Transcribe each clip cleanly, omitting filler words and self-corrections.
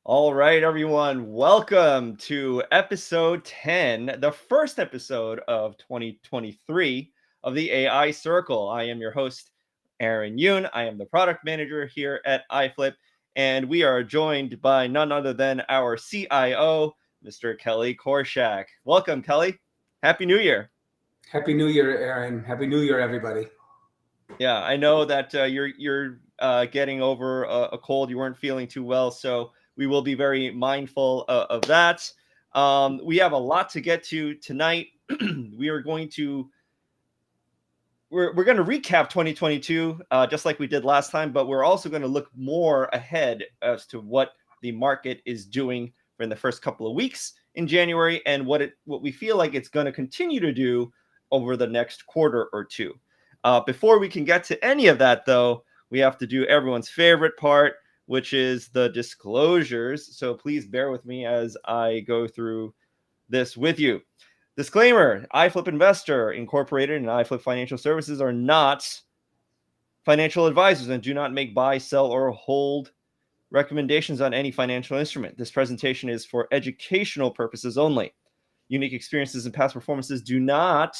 All right, everyone. Welcome to episode 10, the first episode of 2023 of the AI Circle. I am your host, Aaron Yoon. I am the product manager here at iFlip, and we are joined by none other than our CIO, Mr. Kelly Korshak. Welcome, Kelly. Happy New Year. Happy New Year, Aaron. Happy New Year, everybody. Yeah, I know that you're getting over a cold. You weren't feeling too well, so we will be very mindful of that. We have a lot to get to tonight. we are going to we're going to recap 2022 just like we did last time, but we're also going to look more ahead as to what the market is doing for the first couple of weeks in January and what we feel like it's going to continue to do over the next quarter or two. Before we can get to any of that, though, we have to do everyone's favorite part, which is the disclosures. So please bear with me as I go through this with you. Disclaimer: iFlip Investor Incorporated and iFlip Financial Services are not financial advisors and do not make, buy, sell, or hold recommendations on any financial instrument. This presentation is for educational purposes only. Unique experiences and past performances do not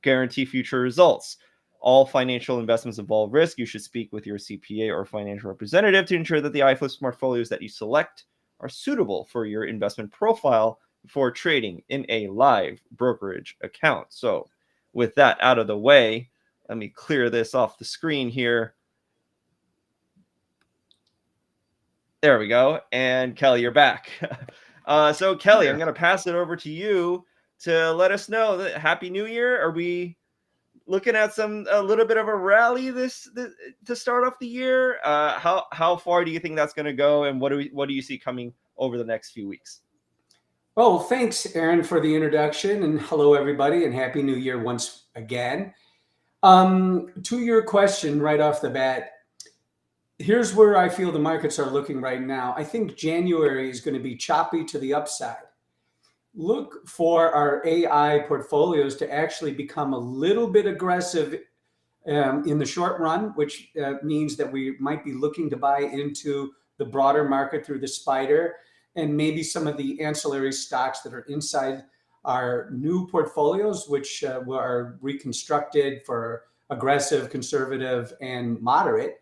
guarantee future results. All financial investments involve risk. You should speak with your CPA or financial representative to ensure that the iFlip Smartfolios that you select are suitable for your investment profile before trading in a live brokerage account. So with that out of the way, let me clear this off the screen here. There we go. And Kelly, you're back. So Kelly, I'm going to pass it over to you to let us know that Happy New Year. Are we looking at a little bit of a rally this to start off the year? How far do you think that's going to go, and what do you see coming over the next few weeks? Well, thanks, Aaron, for the introduction, and hello, everybody, and Happy New Year once again. To your question right off the bat, here's where I feel the markets are looking right now. I think January is going to be choppy to the upside. Look for our AI portfolios to actually become a little bit aggressive in the short run, which means that we might be looking to buy into the broader market through the spider and maybe some of the ancillary stocks that are inside our new portfolios, which are reconstructed for aggressive, conservative, and moderate.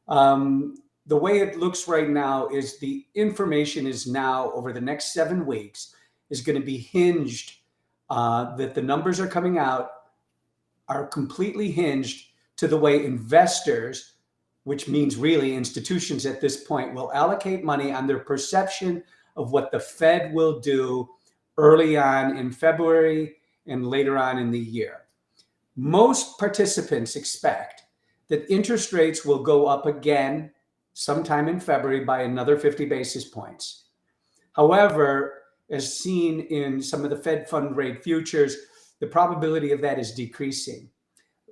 The way it looks right now is the information is now over the next 7 weeks is going to be hinged, that the numbers are coming out are completely hinged to the way investors, which means really institutions at this point, will allocate money on their perception of what the Fed will do early on in February and later on in the year. Most participants expect that interest rates will go up again sometime in February by another 50 basis points. However, as seen in some of the Fed fund rate futures, the probability of that is decreasing.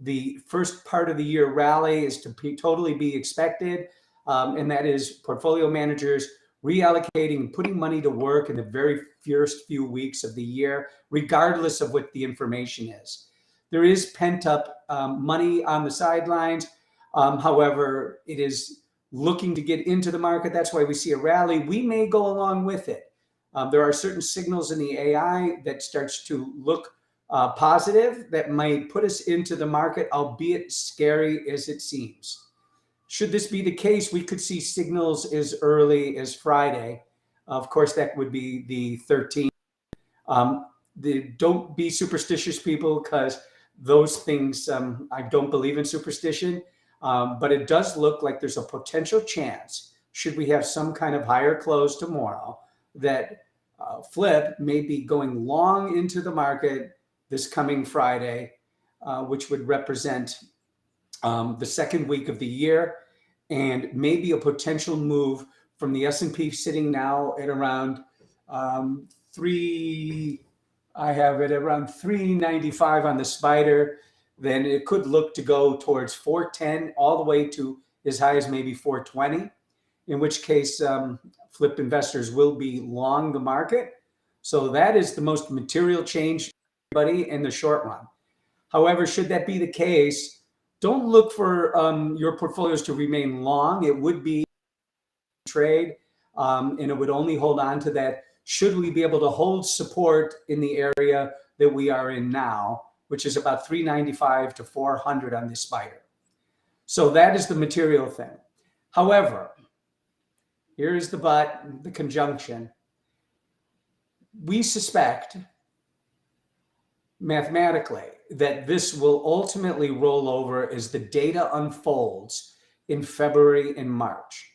The first part of the year rally is to totally be expected, and that is portfolio managers reallocating, putting money to work in the very first few weeks of the year, regardless of what the information is. There is pent-up money on the sidelines. However, it is looking to get into the market. That's why we see a rally. We may go along with it. There are certain signals in the AI that starts to look positive that might put us into the market, albeit scary as it seems. Should this be the case, we could see signals as early as Friday. Of course, that would be the 13th. Don't be superstitious, people, because those things, I don't believe in superstition, but it does look like there's a potential chance, should we have some kind of higher close tomorrow, that Flip may be going long into the market this coming Friday, which would represent the second week of the year, and maybe a potential move from the S&P sitting now at around I have it around 395 on the spider, then it could look to go towards 410 all the way to as high as maybe 420, in which case flip investors will be long the market. So that is the most material change for everybody in the short run. However, should that be the case, don't look for your portfolios to remain long. It would be trade, and it would only hold on to that should we be able to hold support in the area that we are in now, which is about 395 to 400 on this spider. So that is the material thing. However, here's the but, the conjunction. We suspect mathematically that this will ultimately roll over as the data unfolds in February and March.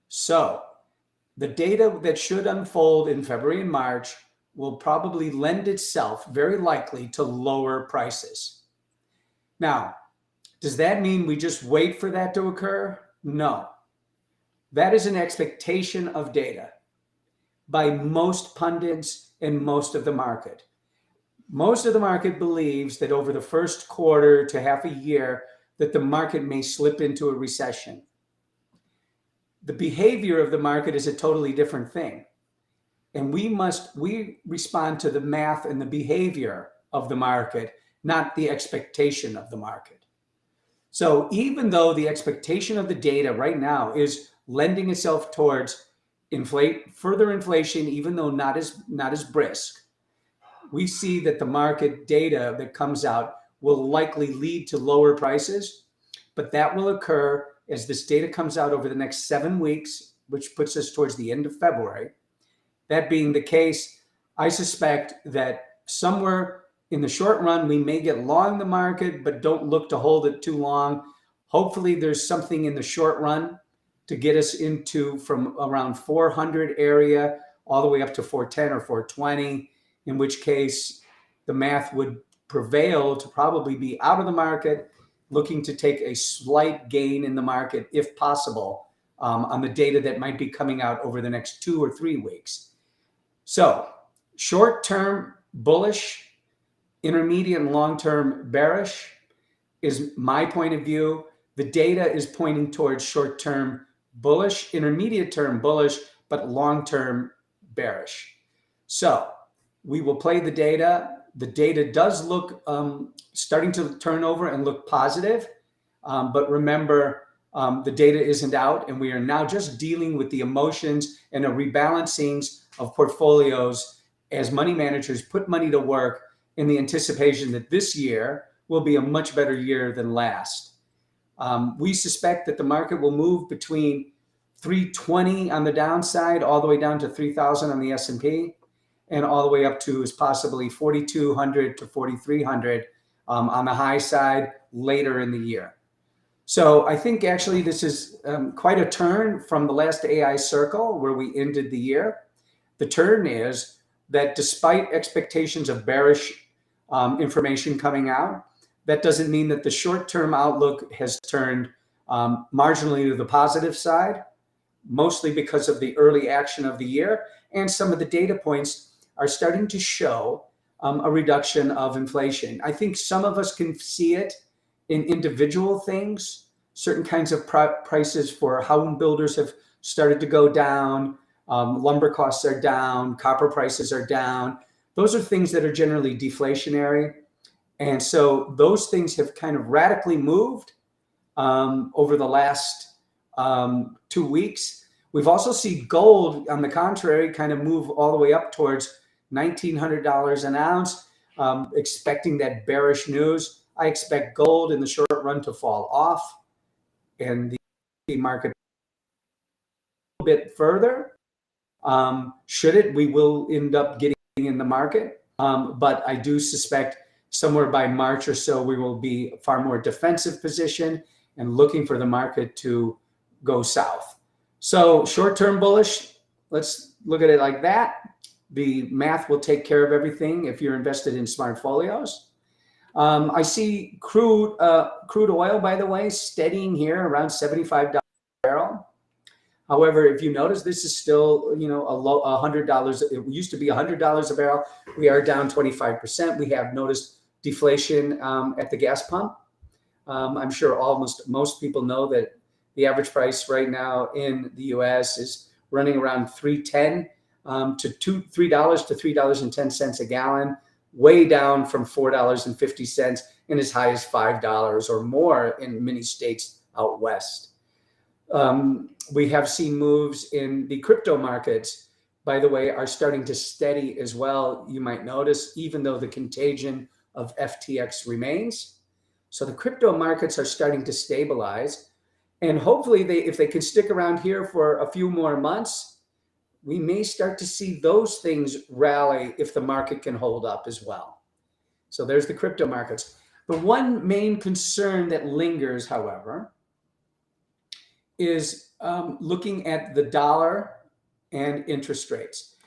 So the data that should unfold in February and March will probably lend itself very likely to lower prices. Now, does that mean we just wait for that to occur? No. That is an expectation of data by most pundits and most of the market. Most of the market believes that over the first quarter to half a year that the market may slip into a recession. The behavior of the market is a totally different thing. And we respond to the math and the behavior of the market, not the expectation of the market. So even though the expectation of the data right now is lending itself towards further inflation, even though not as brisk, we see that the market data that comes out will likely lead to lower prices, but that will occur as this data comes out over the next 7 weeks, which puts us towards the end of February. That being the case, I suspect that somewhere in the short run, we may get long the market, but don't look to hold it too long. Hopefully there's something in the short run to get us into from around 400 area all the way up to 410 or 420, in which case the math would prevail to probably be out of the market, looking to take a slight gain in the market, if possible, on the data that might be coming out over the next 2 or 3 weeks. So short-term bullish, intermediate and long-term bearish is my point of view. The data is pointing towards short-term bullish, intermediate-term bullish, but long-term bearish. So we will play the data. The data does look starting to turn over and look positive. But remember, the data isn't out, and we are now just dealing with the emotions and the rebalancings of portfolios as money managers put money to work in the anticipation that this year will be a much better year than last. We suspect that the market will move between 320 on the downside all the way down to 3,000 on the S&P, and all the way up to is possibly 4,200 to 4,300 on the high side later in the year. So I think actually this is quite a turn from the last AI circle where we ended the year. The turn is that despite expectations of bearish information coming out, that doesn't mean that the short-term outlook has turned marginally to the positive side, mostly because of the early action of the year, and some of the data points are starting to show a reduction of inflation. I think some of us can see it in individual things. Certain kinds of prices for home builders have started to go down. Lumber costs are down. Copper prices are down. Those are things that are generally deflationary. And so those things have kind of radically moved over the last 2 weeks. We've also seen gold, on the contrary, kind of move all the way up towards $1,900 an ounce, expecting that bearish news. I expect gold in the short run to fall off and the market a bit further. Should it, we will end up getting in the market. But I do suspect somewhere by March or so, we will be far more defensive position and looking for the market to go south. So short-term bullish, let's look at it like that. The math will take care of everything if you're invested in smartfolios. I see crude oil, by the way, steadying here around $75 a barrel. However, if you notice, this is still, a low $100. It used to be $100 a barrel. We are down 25%. We have noticed deflation at the gas pump. I'm sure almost most people know that the average price right now in the U.S. is running around $3.10 to $3 to $3.10 a gallon, way down from $4.50 and as high as $5 or more in many states out west. We have seen moves in the crypto markets, by the way, are starting to steady as well. You might notice, even though the contagion of FTX remains. So the crypto markets are starting to stabilize. And hopefully, if they can stick around here for a few more months, we may start to see those things rally if the market can hold up as well. So there's the crypto markets. The one main concern that lingers, however, is looking at the dollar and interest rates.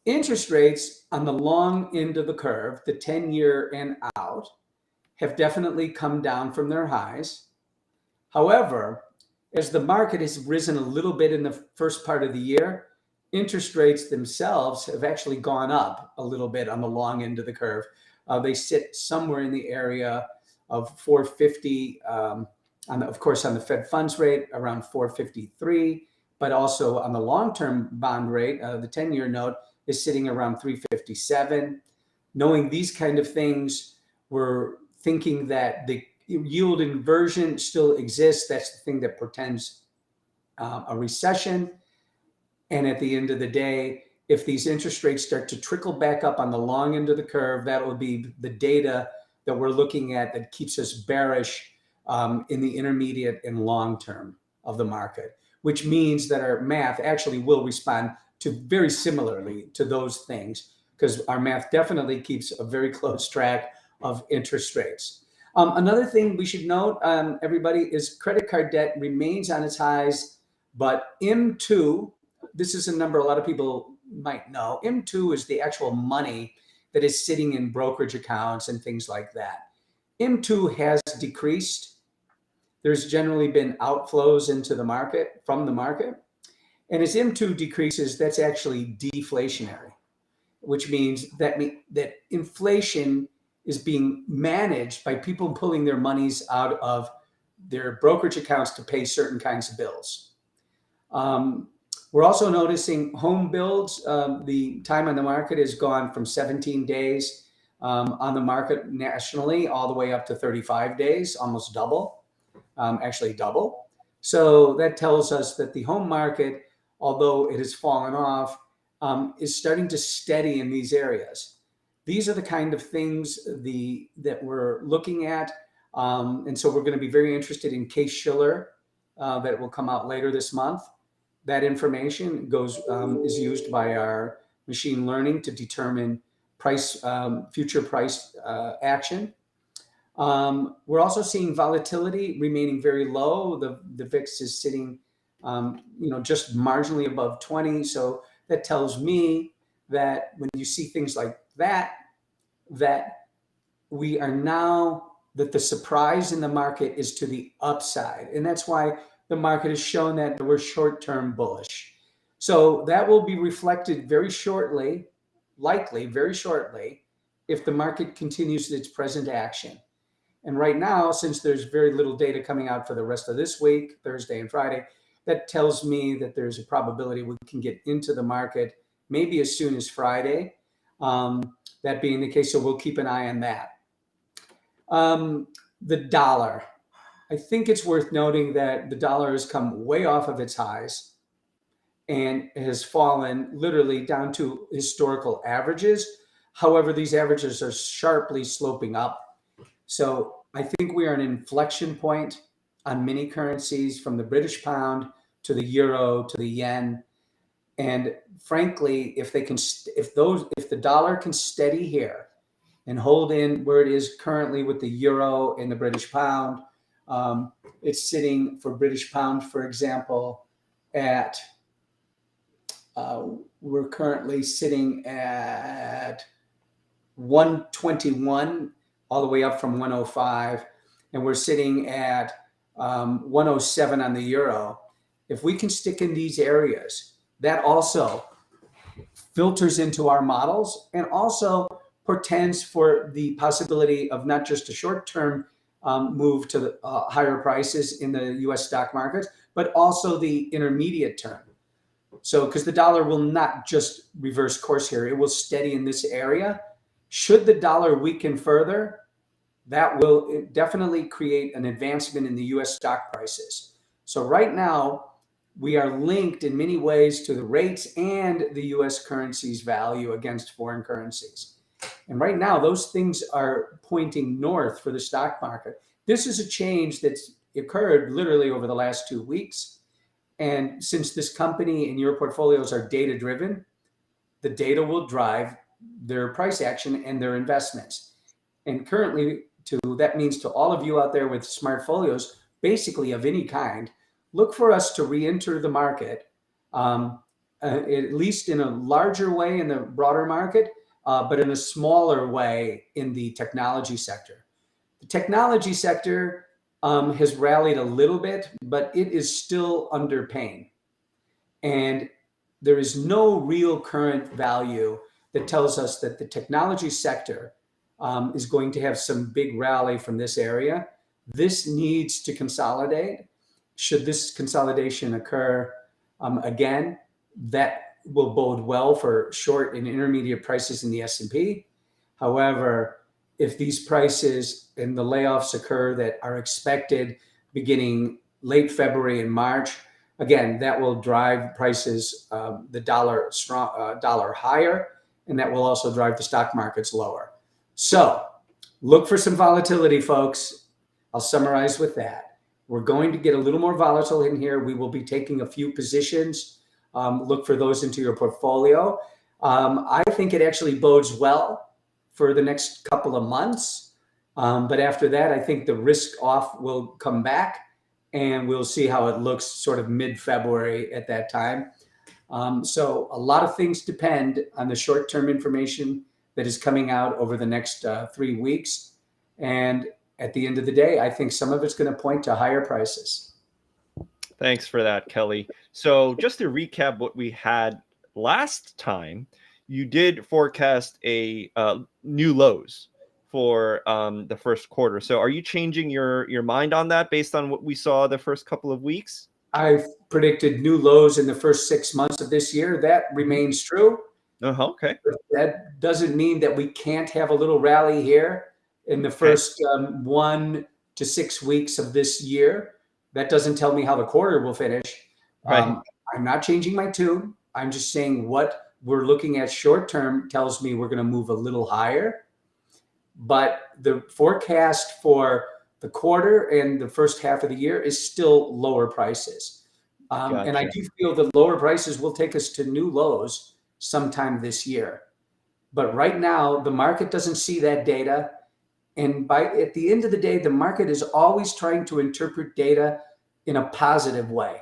Interest rates on the long end of the curve, the 10-year and out, have definitely come down from their highs. However, as the market has risen a little bit in the first part of the year, interest rates themselves have actually gone up a little bit on the long end of the curve. They sit somewhere in the area of 450, of course, on the Fed funds rate, around 453, but also on the long-term bond rate, the 10-year note is sitting around 357. Knowing these kind of things, we're thinking that the yield inversion still exists. That's the thing that portends a recession. And at the end of the day, if these interest rates start to trickle back up on the long end of the curve, that will be the data that we're looking at that keeps us bearish in the intermediate and long term of the market, which means that our math actually will respond to very similarly to those things, because our math definitely keeps a very close track of interest rates. Another thing we should note, everybody, is credit card debt remains on its highs, but M2, this is a number a lot of people might know. M2 is the actual money that is sitting in brokerage accounts and things like that. M2 has decreased. There's generally been outflows into the market, from the market. And as M2 decreases, that's actually deflationary, which means that inflation is being managed by people pulling their monies out of their brokerage accounts to pay certain kinds of bills. We're also noticing home builds. The time on the market has gone from 17 days on the market nationally all the way up to 35 days, almost double, actually double. So that tells us that the home market, although it has fallen off, is starting to steady in these areas. These are the kind of things that we're looking at. And so we're going to be very interested in Case Shiller that will come out later this month. That information is used by our machine learning to determine future price action. We're also seeing volatility remaining very low. The VIX is sitting, just marginally above 20. So that tells me that when you see things like that we are now, that the surprise in the market is to the upside. And that's why the market has shown that we're short-term bullish. So that will be reflected very shortly, likely very shortly, if the market continues its present action. And right now, since there's very little data coming out for the rest of this week, Thursday and Friday, that tells me that there's a probability we can get into the market maybe as soon as Friday. That being the case, so we'll keep an eye on that. The dollar. I think it's worth noting that the dollar has come way off of its highs and has fallen literally down to historical averages. However, these averages are sharply sloping up. So I think we are at an inflection point on many currencies, from the British pound to the euro to the yen. And frankly, if the dollar can steady here and hold in where it is currently with the euro and the British pound, it's sitting for British pound, for example, at we're currently sitting at 121 all the way up from 105, and we're sitting at 107 on the euro. If we can stick in these areas, that also filters into our models and also portends for the possibility of not just a short-term move to the, higher prices in the U.S. stock market, but also the intermediate term. So, because the dollar will not just reverse course here, it will steady in this area. Should the dollar weaken further, that will definitely create an advancement in the U.S. stock prices. So right now, we are linked in many ways to the rates and the U.S. currency's value against foreign currencies. And right now, those things are pointing north for the stock market. This is a change that's occurred literally over the last 2 weeks. And since this company and your portfolios are data driven, the data will drive their price action and their investments. And currently, that means to all of you out there with smartfolios, basically of any kind, look for us to re-enter the market, at least in a larger way in the broader market, but in a smaller way in the technology sector. The technology sector has rallied a little bit, but it is still under pain. And there is no real current value that tells us that the technology sector is going to have some big rally from this area. This needs to consolidate. Should this consolidation occur again, that will bode well for short and intermediate prices in the S&P. However, if these prices and the layoffs occur that are expected beginning late February and March, again, that will drive prices, the dollar higher, and that will also drive the stock markets lower. So look for some volatility, folks. I'll summarize with that. We're going to get a little more volatile in here. We will be taking a few positions. Look for those into your portfolio. I think it actually bodes well for the next couple of months. But after that, I think the risk off will come back, and we'll see how it looks sort of mid-February at that time. So a lot of things depend on the short-term information that is coming out over the next 3 weeks. And at the end of the day, I think some of it's going to point to higher prices. Thanks for that, Kelly. So just to recap what we had last time, you did forecast a new lows for the first quarter. So are you changing your mind on that based on what we saw the first couple of weeks? I've predicted new lows in the first 6 months of this year. That remains true. Okay. But that doesn't mean that we can't have a little rally here in the first 1 to 6 weeks of this year. That doesn't tell me how the quarter will finish. Right. I'm not changing my tune. I'm just saying what we're looking at short term tells me we're going to move a little higher. But the forecast for the quarter and the first half of the year is still lower prices. And I do feel the lower prices will take us to new lows sometime this year. But right now, the market doesn't see that data. And at the end of the day, the market is always trying to interpret data in a positive way.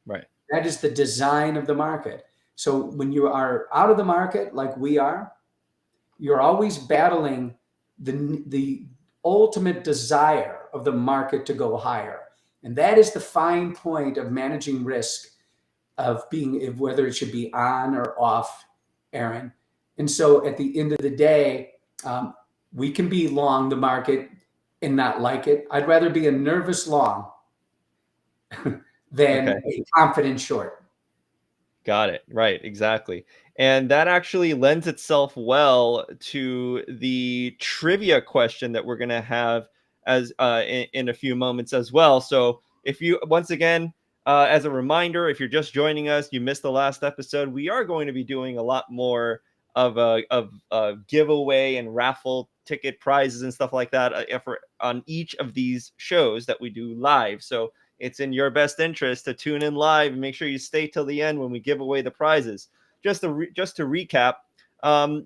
Right. That is the design of the market. So when you are out of the market, like we are, you're always battling the ultimate desire of the market to go higher. And that is the fine point of managing risk, of being, whether it should be on or off, Aaron. And so at the end of the day, we can be long the market and not like it. I'd rather be a nervous long than a confident short. Got it. Right. Exactly. And that actually lends itself well to the trivia question that we're going to have as in a few moments as well. So if you, once again, as a reminder, if you're just joining us, you missed the last episode, we are going to be doing a lot more of a giveaway and raffle ticket prizes and stuff like that on each of these shows that we do live. So it's in your best interest to tune in live and make sure you stay till the end when we give away the prizes. Just to recap,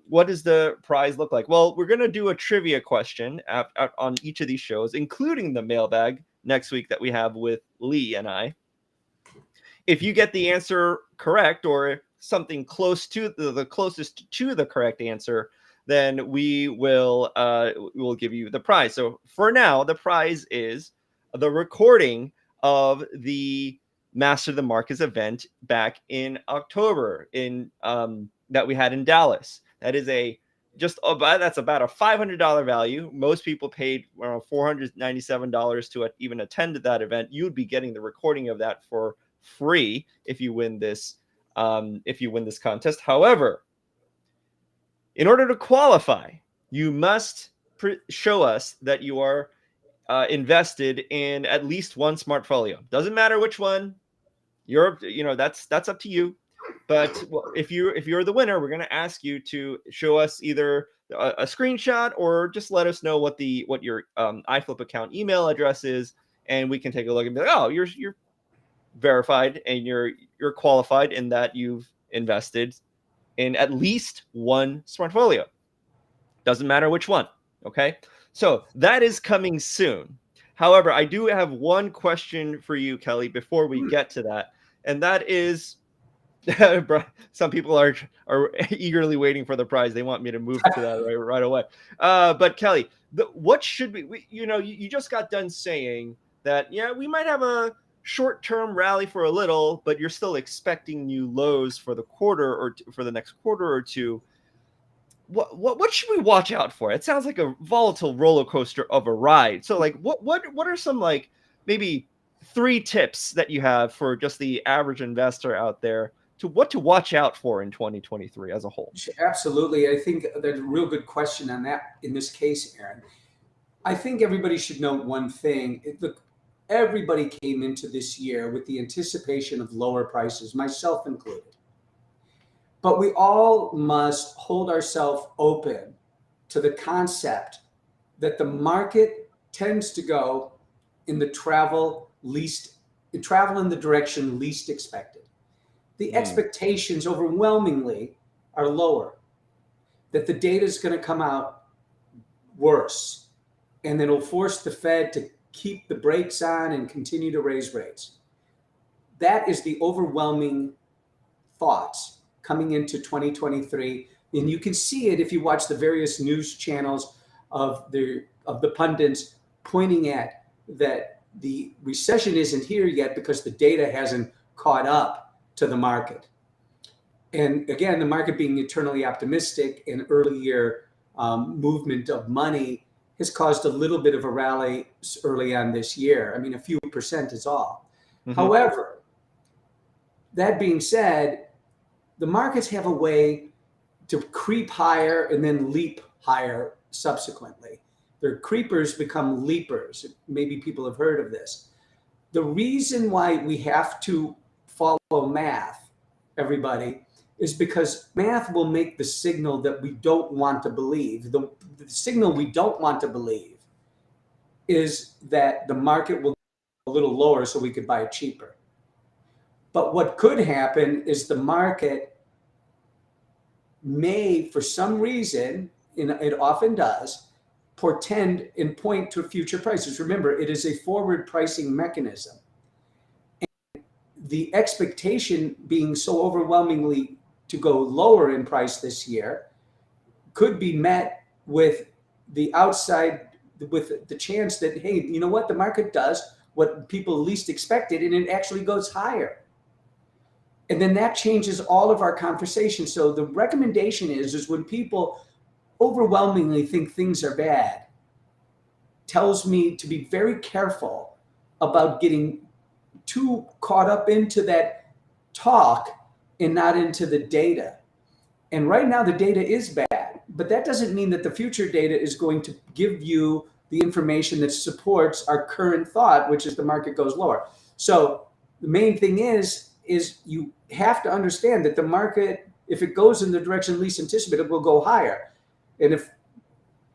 what does the prize look like? Well, we're going to do a trivia question on each of these shows, including the mailbag next week that we have with Lee and I. If you get the answer correct, or something close to the closest to the correct answer, then we will give you the prize. So for now, the prize is the recording of the Master the Markets event back in October in that we had in Dallas. That is that's about a $500 value. Most people paid around $497 to even attend that event. You would be getting the recording of that for free if you win this contest. However, in order to qualify, you must show us that you are invested in at least one smartfolio. Doesn't matter which one. That's up to you. But if you're the winner, we're going to ask you to show us either a screenshot or just let us know what your iFlip account email address is, and we can take a look and be like, oh, you're verified and you're qualified in that you've invested in at least one smartfolio. Doesn't matter which one. Okay. So that is coming soon. However, I do have one question for you, Kelly, before we get to that. And that is some people are eagerly waiting for the prize. They want me to move to that right away. But Kelly, what should you just got done saying that, yeah, we might have a short-term rally for a little, but you're still expecting new lows for the quarter or for the next quarter or two. What should we watch out for? It sounds like a volatile roller coaster of a ride. So like what are some like maybe 3 tips that you have for just the average investor out there to what to watch out for in 2023 as a whole? Absolutely. I think that's a real good question on that in this case, Aaron. I think everybody should note one thing. Look, everybody came into this year with the anticipation of lower prices, myself included. But we all must hold ourselves open to the concept that the market tends to go in the travel in the direction least expected. The expectations overwhelmingly are lower, that the data is going to come out worse, and it'll force the Fed to keep the brakes on and continue to raise rates. That is the overwhelming thoughts coming into 2023, and you can see it if you watch the various news channels of the pundits pointing at that the recession isn't here yet because the data hasn't caught up to the market. And again, the market being eternally optimistic and earlier movement of money has caused a little bit of a rally early on this year. I mean, a few percent is all. Mm-hmm. However, that being said, the markets have a way to creep higher and then leap higher subsequently. Their creepers become leapers. Maybe people have heard of this. The reason why we have to follow math, everybody, is because math will make the signal that we don't want to believe. The signal we don't want to believe is that the market will go a little lower so we could buy it cheaper. But what could happen is the market may, for some reason, and it often does, portend and point to future prices. Remember, it is a forward pricing mechanism. And the expectation being so overwhelmingly to go lower in price this year could be met with the chance that, hey, you know what, the market does what people least expected and it actually goes higher. And then that changes all of our conversation. So the recommendation is when people overwhelmingly think things are bad, tells me to be very careful about getting too caught up into that talk and not into the data. And right now the data is bad, but that doesn't mean that the future data is going to give you the information that supports our current thought, which is the market goes lower. So the main thing is you have to understand that the market, if it goes in the direction least anticipated, will go higher. And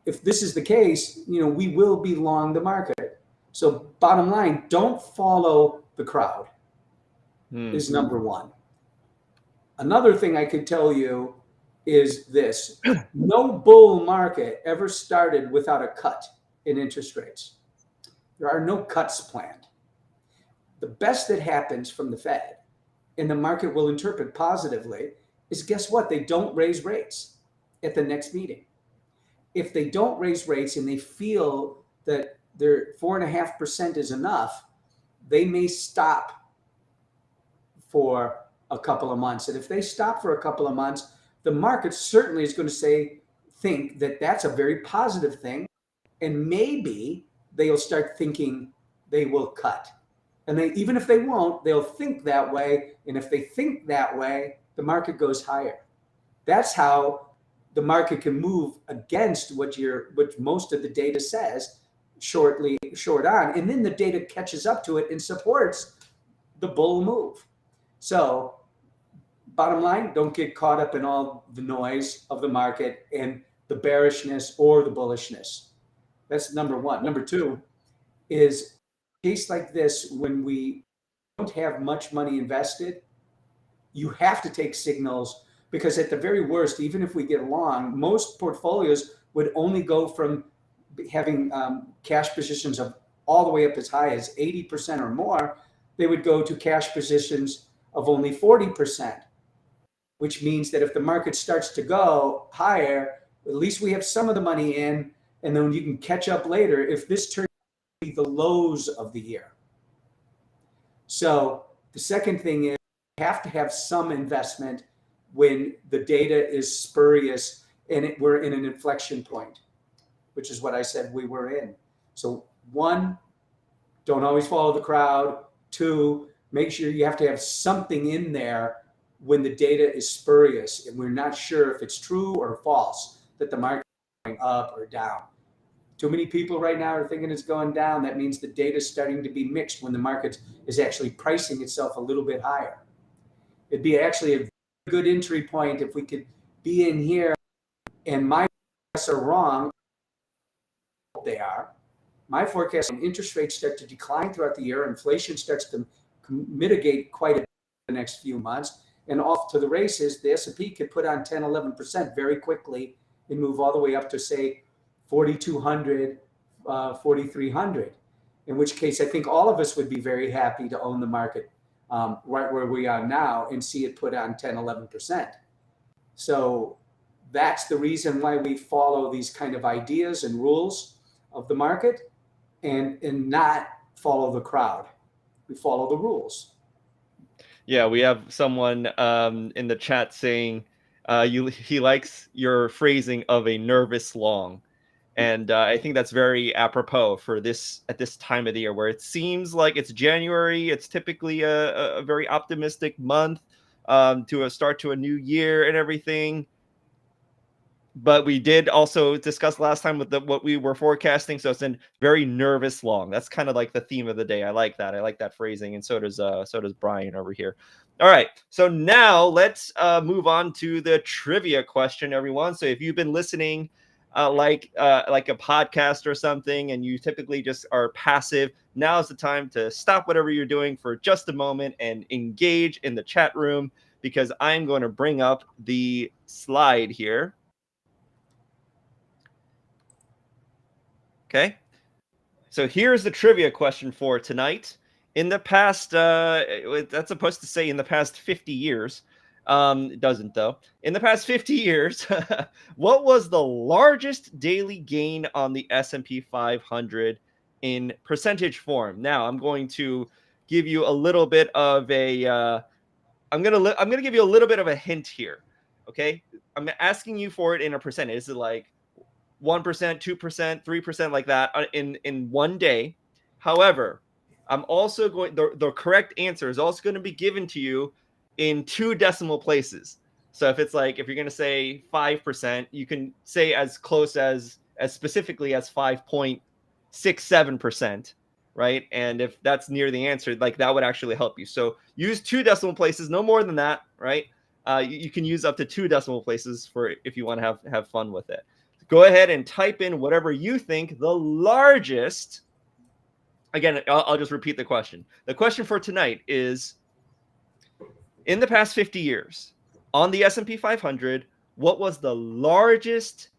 if this is the case, we will be long the market. So bottom line, don't follow the crowd is number one. Another thing I could tell you is this. No bull market ever started without a cut in interest rates. There are no cuts planned. The best that happens from the Fed, and the market will interpret positively, is guess what? They don't raise rates at the next meeting. If they don't raise rates and they feel that their 4.5% is enough, they may stop for a couple of months. And if they stop for a couple of months, the market certainly is going to think that that's a very positive thing. And maybe they'll start thinking they will cut. And even if they won't, they'll think that way. And if they think that way, the market goes higher. That's how the market can move against what most of the data says short on. And then the data catches up to it and supports the bull move. So bottom line, don't get caught up in all the noise of the market and the bearishness or the bullishness. That's number one. Number two is a case like this, when we don't have much money invested, you have to take signals, because at the very worst, even if we get long, most portfolios would only go from having cash positions of all the way up as high as 80% or more. They would go to cash positions of only 40%, which means that if the market starts to go higher, at least we have some of the money in, and then you can catch up later if this turns out to be the lows of the year. So the second thing is, you have to have some investment when the data is spurious and we're in an inflection point, which is what I said we were in. So one, don't always follow the crowd. Two, make sure you have to have something in there when the data is spurious and we're not sure if it's true or false that the market is going up or down. Too many people right now are thinking it's going down. That means the data is starting to be mixed when the market is actually pricing itself a little bit higher. It'd be actually a good entry point if we could be in here and my forecasts are wrong. They are. My forecast, when interest rates start to decline throughout the year, inflation starts to mitigate quite a bit in the next few months, and off to the races, the S&P could put on 10, 11% very quickly and move all the way up to, say, 4,200, 4,300, in which case I think all of us would be very happy to own the market right where we are now and see it put on 10, 11%. So that's the reason why we follow these kind of ideas and rules of the market and not follow the crowd. We follow the rules. Yeah, we have someone in the chat saying he likes your phrasing of a nervous long. And I think that's very apropos for this at this time of the year, where it seems like it's January. It's typically a very optimistic month to a start to a new year and everything. But we did also discuss last time with what we were forecasting. So it's a very nervous long. That's kind of like the theme of the day. I like that. I like that phrasing. And so does Brian over here. All right. So now let's move on to the trivia question, everyone. So if you've been listening like a podcast or something, and you typically just are passive, now is the time to stop whatever you're doing for just a moment and engage in the chat room, because I'm going to bring up the slide here. Okay, so here's the trivia question for tonight. In the past, that's supposed to say in the past 50 years. It doesn't, though. In the past 50 years, what was the largest daily gain on the S&P 500 in percentage form? Now, I'm going to give you a little bit of a I'm gonna give you a little bit of a hint here. Okay, I'm asking you for it in a percentage. Is it like 1%, 2%, 3%, like that in one day? However, I'm also going, the correct answer is also going to be given to you in 2 decimal places. So if you're going to say 5%, you can say as close as specifically as 5.67%, right? And if that's near the answer, like, that would actually help you. So use 2 decimal places, no more than that, right? You can use up to 2 decimal places for if you want to have fun with it. Go ahead and type in whatever you think the largest. Again, I'll just repeat the question. The question for tonight is, in the past 50 years, on the S&P 500, what was the largest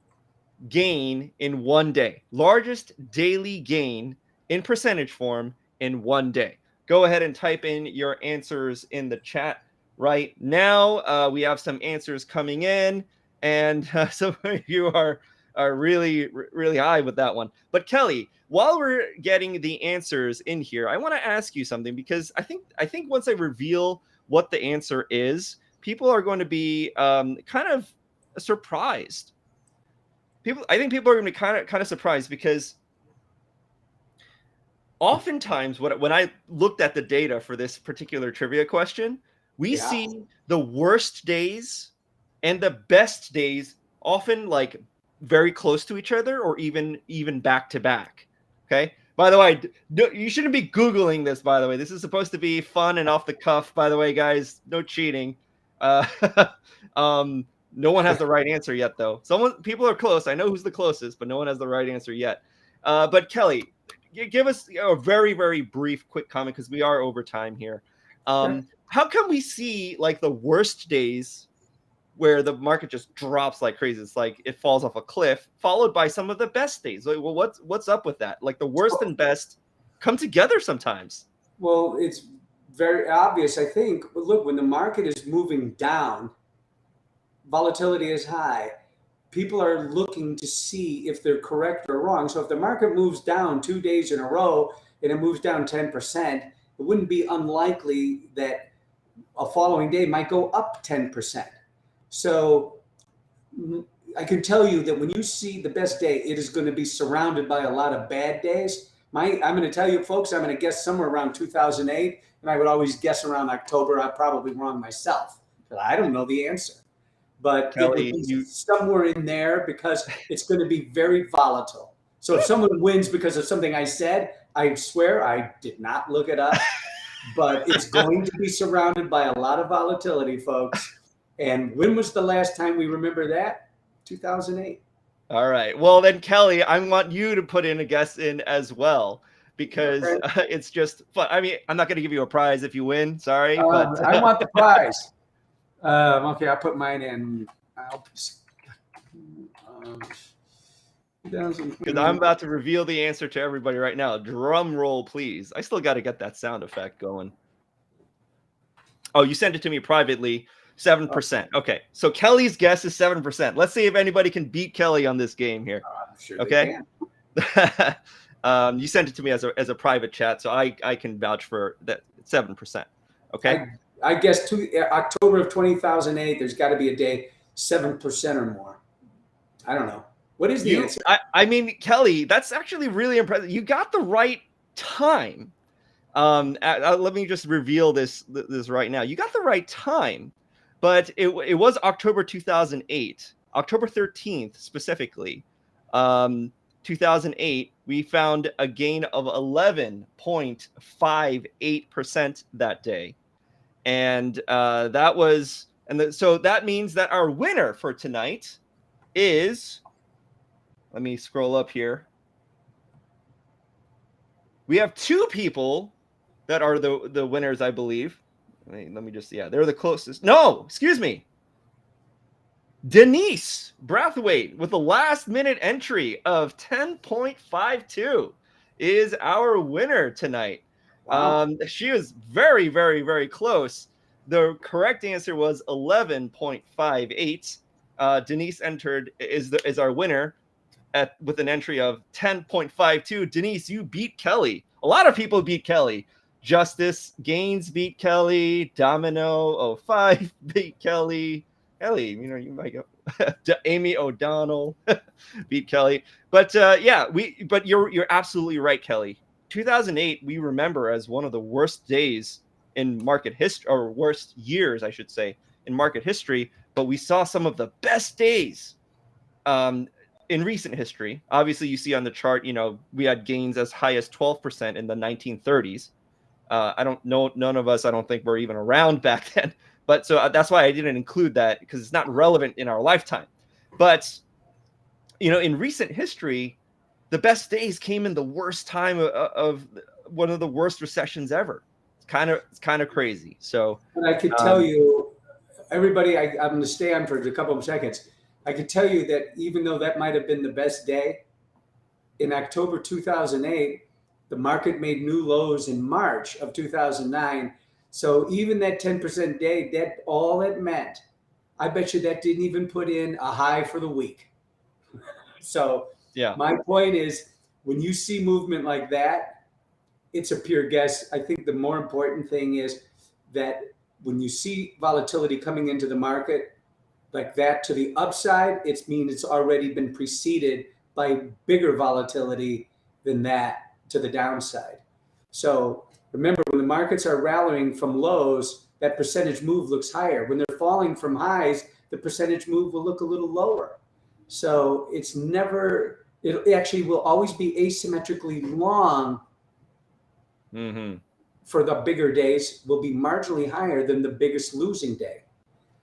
gain in one day? Largest daily gain in percentage form in one day. Go ahead and type in your answers in the chat right now. We have some answers coming in, and some of you are really, really high with that one. But Kelly, while we're getting the answers in here, I want to ask you something, because I think once I reveal what the answer is, people are going to be kind of surprised. I think people are going to be kind of surprised because oftentimes when I looked at the data for this particular trivia question, we Yeah. see the worst days and the best days often like very close to each other or even back to back. Okay. By the way, you shouldn't be Googling this, by the way. This is supposed to be fun and off the cuff, by the way, guys. No cheating. Uh, no one has the right answer yet, though. People are close. I know who's the closest, but no one has the right answer yet. But Kelly, give us a very, very brief, quick comment because we are over time here. Okay. How can we see like the worst days where the market just drops like crazy? It's like it falls off a cliff, followed by some of the best days. Like, well, what's up with that? Like the worst and best come together sometimes. Well, it's very obvious, I think. Look, when the market is moving down, volatility is high. People are looking to see if they're correct or wrong. So if the market moves down 2 days in a row and it moves down 10%, it wouldn't be unlikely that a following day might go up 10%. So I can tell you that when you see the best day, it is going to be surrounded by a lot of bad days. I'm going to tell you, folks, I'm going to guess somewhere around 2008, and I would always guess around October. I'm probably wrong myself, but I don't know the answer. But it would Kelly, be somewhere in there because it's going to be very volatile. So if someone wins because of something I said, I swear I did not look it up, but it's going to be surrounded by a lot of volatility, folks. And when was the last time we remember that? 2008. All right. Well, then, Kelly, I want you to put in a guess in as well because Okay. it's just fun. I mean, I'm not going to give you a prize if you win. Sorry, but I want the prize. Okay, I'll put mine in. because I'm about to reveal the answer to everybody right now. Drum roll, please. I still got to get that sound effect going. Oh, you sent it to me privately. 7%. Okay. So Kelly's guess is 7%. Let's see if anybody can beat Kelly on this game here. I'm sure Okay. they can. You sent it to me as a private chat, so I can vouch for that 7%. Okay. I guess October of 2008, there's got to be a day 7% or more. I don't know. What is the answer? I mean, Kelly, that's actually really impressive. You got the right time. Let me just reveal this right now. You got the right time, but it was October 2008, October 13th specifically. 2008, we found a gain of 11.58% that day, and so that means that our winner for tonight is. Let me scroll up here. We have two people that are the winners, I believe. Let me just, yeah, they're the closest. No, excuse me. Denise Brathwaite with the last minute entry of 10.52 is our winner tonight. Wow. She was very, very, very close. The correct answer was 11.58. Denise is our winner with an entry of 10.52. Denise, you beat Kelly. A lot of people beat Kelly. Justice Gaines beat Kelly. Domino 05 beat Kelly. Kelly, you might go. Amy O'Donnell beat Kelly. But but you're absolutely right, Kelly. 2008 we remember as one of the worst days in market history, or worst years, I should say, in market history. But we saw some of the best days in recent history. Obviously, you see on the chart, we had gains as high as 12% in the 1930s. I don't know. None of us, I don't think, were even around back then. But so that's why I didn't include that, because it's not relevant in our lifetime. But, in recent history, the best days came in the worst time of one of the worst recessions ever. It's kind of crazy. So, and I could tell you, everybody, I'm going to stay on for a couple of seconds. I could tell you that even though that might have been the best day, in October 2008, the market made new lows in March of 2009. So even that 10% day, that all it meant, I bet you that didn't even put in a high for the week. So yeah, my point is, when you see movement like that, it's a pure guess. I think the more important thing is that when you see volatility coming into the market like that to the upside, it means it's already been preceded by bigger volatility than that to the downside. So remember, when the markets are rallying from lows, that percentage move looks higher. When they're falling from highs, the percentage move will look a little lower. So it's never, it actually will always be asymmetrically long. Mm-hmm. For the bigger days will be marginally higher than the biggest losing day.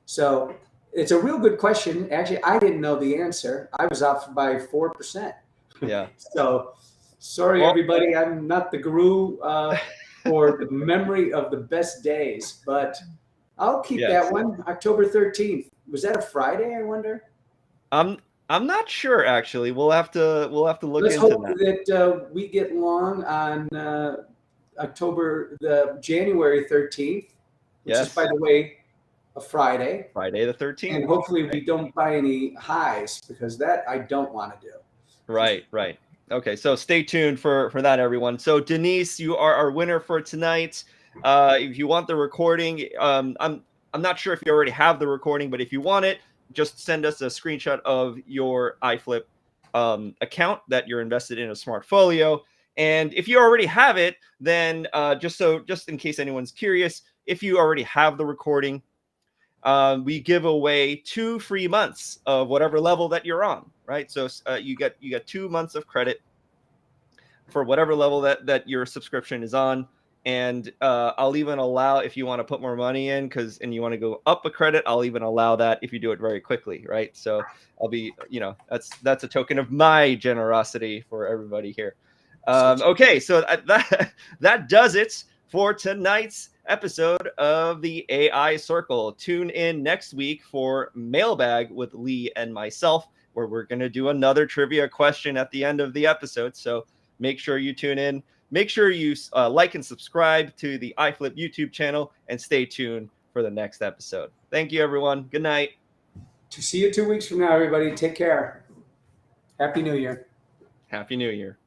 So it's a real good question. Actually, I didn't know the answer. I was off by 4%. Yeah. So sorry, Well, everybody. I'm not the guru for the memory of the best days, but I'll keep yes. that one. October 13th. Was that a Friday, I wonder? I'm I'm not sure actually. We'll have to look Let's into hope that. that we get long on the January 13th, which is, by Yes. the way, a Friday. Friday the 13th. And hopefully we Right. don't buy any highs, because that I don't want to do. Right, right. Okay, so stay tuned for that, everyone. So Denise, you are our winner for tonight. If you want the recording, I'm not sure if you already have the recording, but if you want it, just send us a screenshot of your iFlip account that you're invested in a Smartfolio. And if you already have it, then just in case anyone's curious, if you already have the recording, we give away 2 free months of whatever level that you're on, right? So you get 2 months of credit for whatever level that your subscription is on. And I'll even allow, if you want to put more money in and you want to go up a credit, I'll even allow that if you do it very quickly, right? So I'll be, that's a token of my generosity for everybody here. Okay, so that does it for tonight's episode of the AI Circle. Tune in next week for Mailbag with Lee and myself, where we're going to do another trivia question at the end of the episode. So make sure you tune in. Make sure you like and subscribe to the iFlip YouTube channel, and stay tuned for the next episode. Thank you, everyone. Good night. To see you 2 weeks from now, everybody. Take care. Happy New Year. Happy New Year.